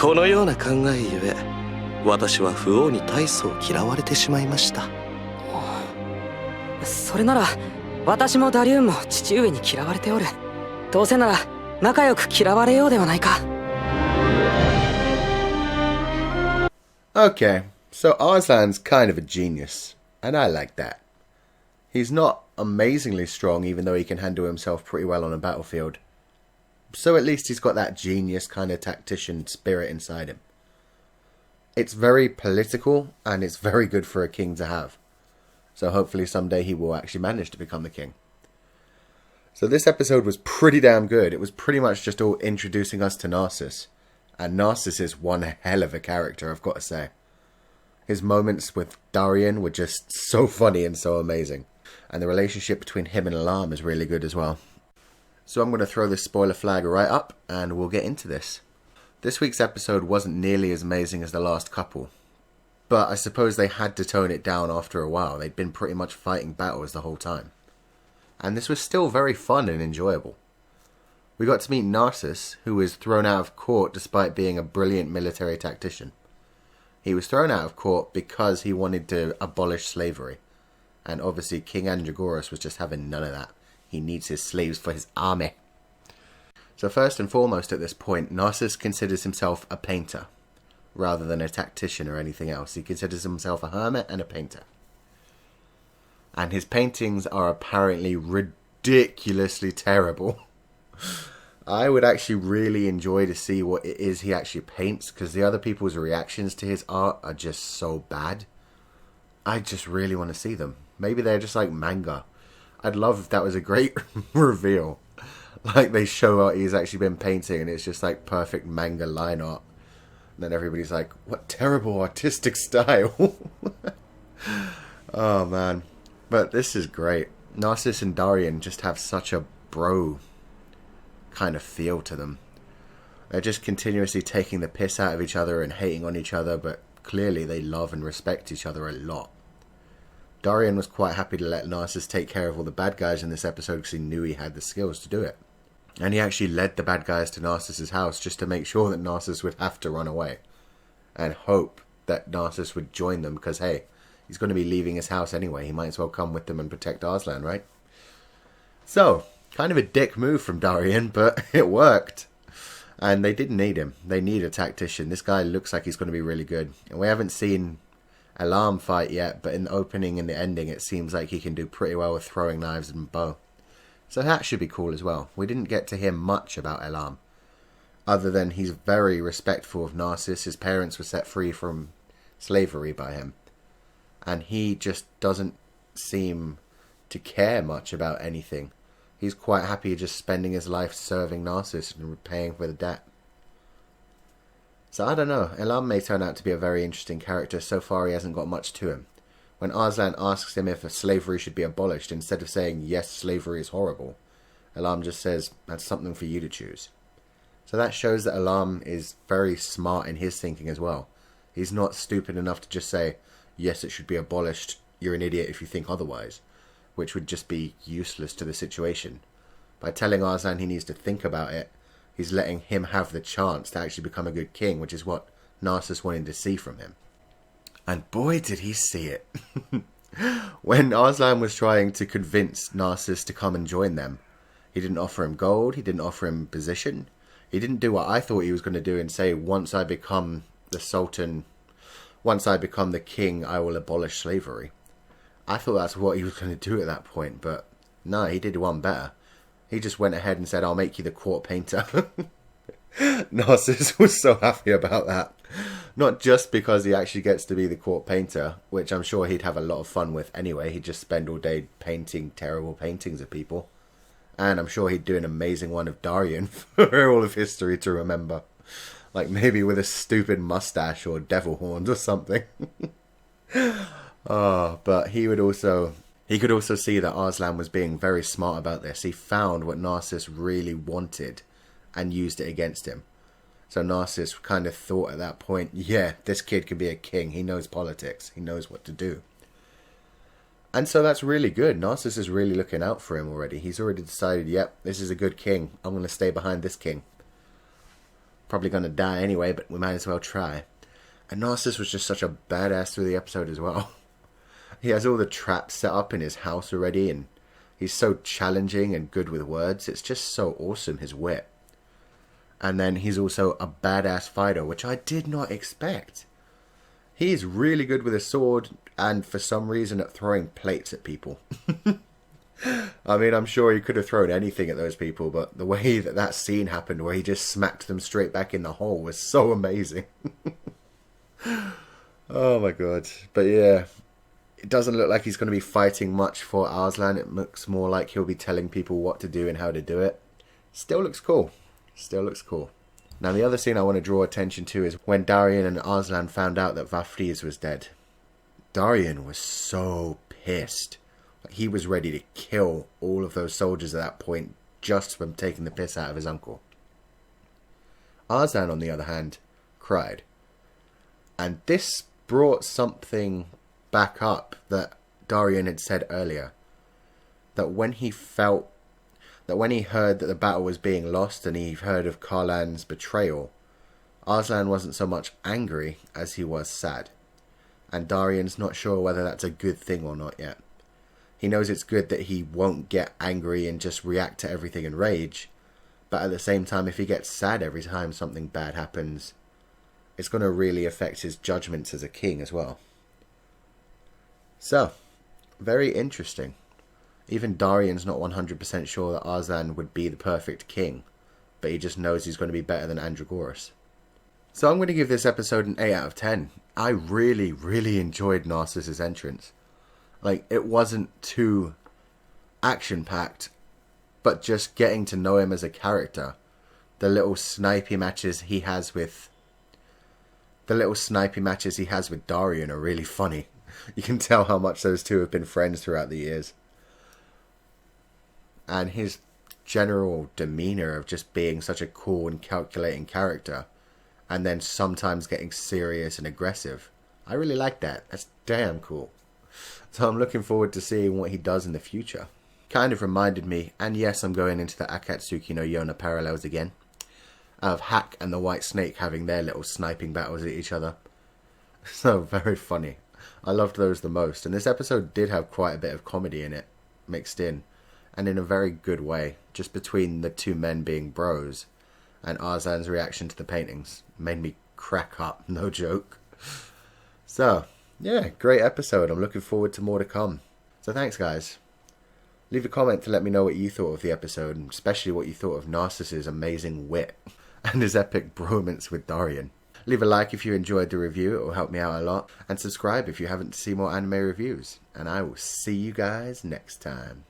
このような考えゆえ、私は不王に大層嫌われてしまいました。それなら私もダリューンも父上に嫌われておる。どうせなら仲良く嫌われようではないか。 Okay, so Arslan's kind of a genius, and I like that. He's not amazingly strong, even though he can handle himself pretty well on a battlefield. So at least he's got that genius kind of tactician spirit inside him. It's very political, and it's very good for a king to have. So hopefully someday he will actually manage to become the king. So this episode was pretty damn good. It was pretty much just all introducing us to Narcissus. And Narcissus is one hell of a character, I've got to say. His moments with Darien were just so funny and so amazing. And the relationship between him and Alarm is really good as well. So I'm going to throw this spoiler flag right up and we'll get into this. This week's episode wasn't nearly as amazing as the last couple. But I suppose they had to tone it down after a while. They'd been pretty much fighting battles the whole time. And this was still very fun and enjoyable. We got to meet Narcissus, who was thrown out of court despite being a brilliant military tactician. He was thrown out of court because he wanted to abolish slavery. And obviously King Andragoras was just having none of that. He needs his slaves for his army. So first and foremost at this point, Narcissus considers himself a painter, rather than a tactician or anything else. He considers himself a hermit and a painter. And his paintings are apparently ridiculously terrible. I would actually really enjoy to see what it is he actually paints, because the other people's reactions to his art are just so bad. I just really want to see them. Maybe they're just like manga. I'd love if that was a great reveal. Like they show out he's actually been painting and it's just like perfect manga line art. And then everybody's like, what terrible artistic style. Oh man. But this is great. Narcissus and Darien just have such a bro kind of feel to them. They're just continuously taking the piss out of each other and hating on each other, but clearly they love and respect each other a lot. Darien was quite happy to let Narcissus take care of all the bad guys in this episode because he knew he had the skills to do it. And he actually led the bad guys to Narcissus' house just to make sure that Narcissus would have to run away. And hope that Narcissus would join them because, hey, he's going to be leaving his house anyway. He might as well come with them and protect Arslan, right? So, kind of a dick move from Darien, but it worked. And they didn't need him. They need a tactician. This guy looks like he's going to be really good. And we haven't seen Alarm fight yet, but in the opening and the ending, it seems like he can do pretty well with throwing knives and bow. So that should be cool as well. We didn't get to hear much about Alarm, other than he's very respectful of Narcissus. His parents were set free from slavery by him. And he just doesn't seem to care much about anything. He's quite happy just spending his life serving Narcissus and repaying for the debt. So I don't know, Alarm may turn out to be a very interesting character. So far he hasn't got much to him. When Arslan asks him if slavery should be abolished, instead of saying, yes, slavery is horrible, Alarm just says, that's something for you to choose. So that shows that Alarm is very smart in his thinking as well. He's not stupid enough to just say, yes, it should be abolished, you're an idiot if you think otherwise, which would just be useless to the situation. By telling Arslan he needs to think about it, he's letting him have the chance to actually become a good king, which is what Narcissus wanted to see from him. And boy, did he see it. When Arslan was trying to convince Narcissus to come and join them, he didn't offer him gold, he didn't offer him position. He didn't do what I thought he was going to do and say, once I become the Sultan, once I become the king, I will abolish slavery. I thought that's what he was going to do at that point, but no, he did one better. He just went ahead and said, I'll make you the court painter. Narcissus was so happy about that. Not just because he actually gets to be the court painter, which I'm sure he'd have a lot of fun with anyway. He'd just spend all day painting terrible paintings of people. And I'm sure he'd do an amazing one of Darien for all of history to remember. Like maybe with a stupid mustache or devil horns or something. But he could also see that Arslan was being very smart about this. He found what Narcissus really wanted and used it against him. So Narcissus kind of thought at that point, yeah, this kid could be a king. He knows politics. He knows what to do. And so that's really good. Narcissus is really looking out for him already. He's already decided, yep, this is a good king. I'm going to stay behind this king. Probably going to die anyway, but we might as well try. And Narcissus was just such a badass through the episode as well. He has all the traps set up in his house already, and he's so challenging and good with words. It's just so awesome, his wit. And then he's also a badass fighter, which I did not expect. He's really good with a sword, and for some reason at throwing plates at people. I mean, I'm sure he could have thrown anything at those people, but the way that scene happened where he just smacked them straight back in the hole was so amazing. Oh my god. But yeah, it doesn't look like he's going to be fighting much for Arslan. It looks more like he'll be telling people what to do and how to do it. Still looks cool. Still looks cool. Now the other scene I want to draw attention to is when Darien and Arslan found out that Vafriz was dead. Darien was so pissed. He was ready to kill all of those soldiers at that point just from taking the piss out of his uncle. Arslan, on the other hand, cried. And this brought something back up that Darien had said earlier. That when he heard that the battle was being lost and he heard of Karlan's betrayal, Arslan wasn't so much angry as he was sad. And Darien's not sure whether that's a good thing or not yet. He knows it's good that he won't get angry and just react to everything in rage. But at the same time, if he gets sad every time something bad happens, it's going to really affect his judgments as a king as well. So, very interesting. Even Darien's not 100% sure that Arslan would be the perfect king, but he just knows he's going to be better than Andragoras. So I'm going to give this episode an 8 out of 10. I really, really enjoyed Narcissus' entrance. Like, it wasn't too action-packed, but just getting to know him as a character. The little snipey matches he has with Darien are really funny. You can tell how much those two have been friends throughout the years. And his general demeanor of just being such a cool and calculating character, and then sometimes getting serious and aggressive. I really like that. That's damn cool. So I'm looking forward to seeing what he does in the future. Kind of reminded me, and yes, I'm going into the Akatsuki no Yona parallels again, of Hack and the White Snake having their little sniping battles at each other. So very funny. I loved those the most, and this episode did have quite a bit of comedy in it, mixed in, and in a very good way, just between the two men being bros, and Arslan's reaction to the paintings made me crack up, no joke. So, yeah, great episode. I'm looking forward to more to come. So thanks, guys. Leave a comment to let me know what you thought of the episode, and especially what you thought of Narcissus' amazing wit and his epic bromance with Darien. Leave a like if you enjoyed the review, it will help me out a lot, and subscribe if you haven't seen more anime reviews. And I will see you guys next time.